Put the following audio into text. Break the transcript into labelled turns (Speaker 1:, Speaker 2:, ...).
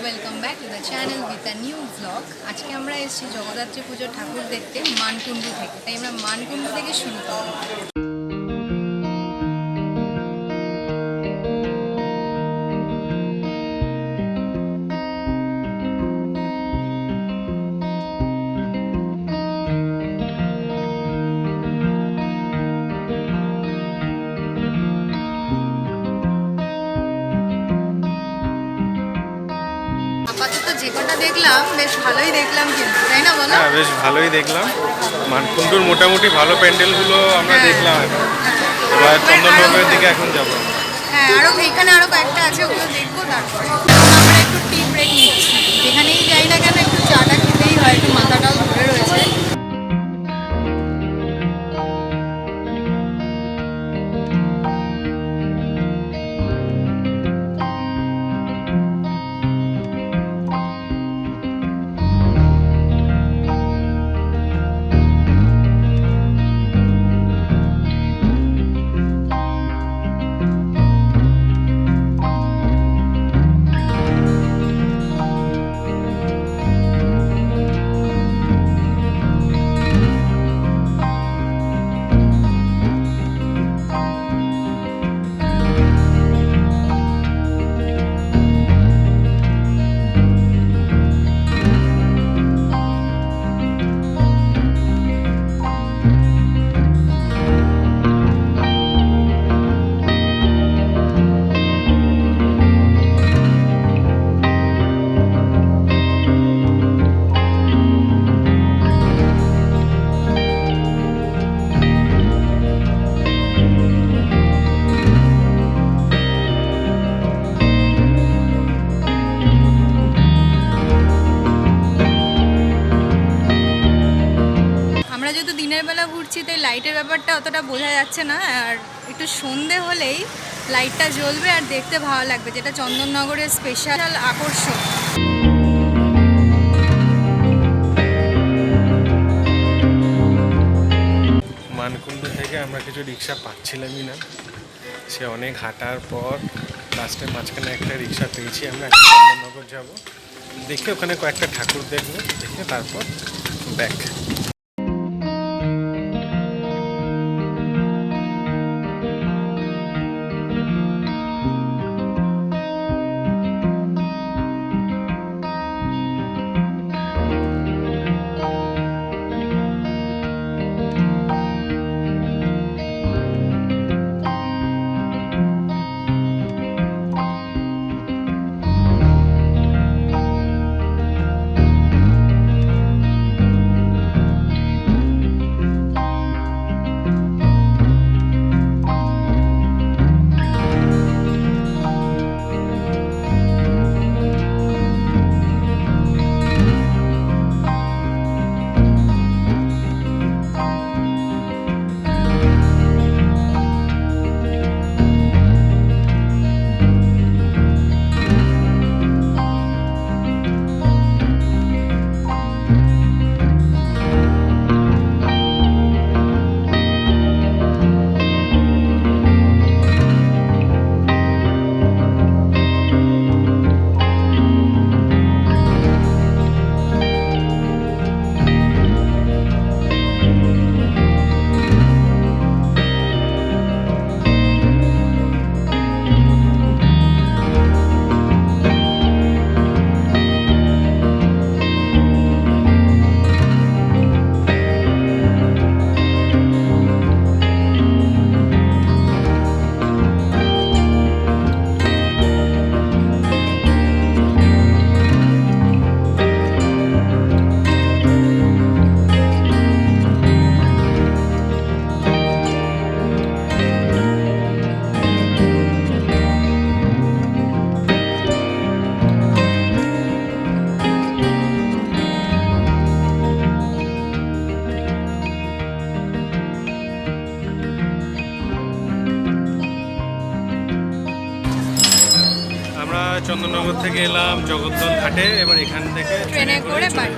Speaker 1: Welcome back to the channel with a new blog. আজকে আমরা এসেছি জগদ্ধাত্রী পুজোর ঠাকুর দেখতে মানকুণ্ডু থেকে, তাই আমরা মানকুণ্ডু থেকে শুরু করব। আপাতত যে কটা দেখলাম বেশ ভালোই দেখলাম, কিন্তু তাই না বলো?
Speaker 2: হ্যাঁ, বেশ ভালোই দেখলাম। মানকুণ্ডুর মোটামুটি ভালো প্যান্ডেলগুলো আমরা দেখলাম। এবার চন্দননগরের দিকে এখন যাব।
Speaker 1: হ্যাঁ, এখানে আরো কয়েকটা আছে, ওগুলো দেখবো। তারপরে আমরা একটু টি ব্রেক নিচ্ছি, যেখানেই যাই না কেন একটু চাটা খেতেই হয়, একটু মাথাটাও ধরে রয়েছে। আমরা যেহেতু দিনের বেলা ঘুরছি, তাই লাইটের ব্যাপারটা অতটা বোঝা যাচ্ছে না। আর একটু সন্ধে হলেই লাইটটা জ্বলবে আর দেখতে ভালো লাগবে, যেটা চন্দননগরের স্পেশাল আকর্ষণ।
Speaker 2: মানকুণ্ডু থেকে আমরা কিছু রিক্সা পাচ্ছিলামই না। সে অনেক হাঁটার পর লাস্টে মাঝখানে একটা রিক্সা পেয়েছি। আমরা চন্দননগর যাব, দেখে ওখানে কয়েকটা ঠাকুর দেখবো, দেখে তারপর ব্যাক। চন্দননগর থেকে এলাম জগদ্দল ঘাটে, এবার এখান থেকে
Speaker 1: ট্রেনে করে বাড়ি।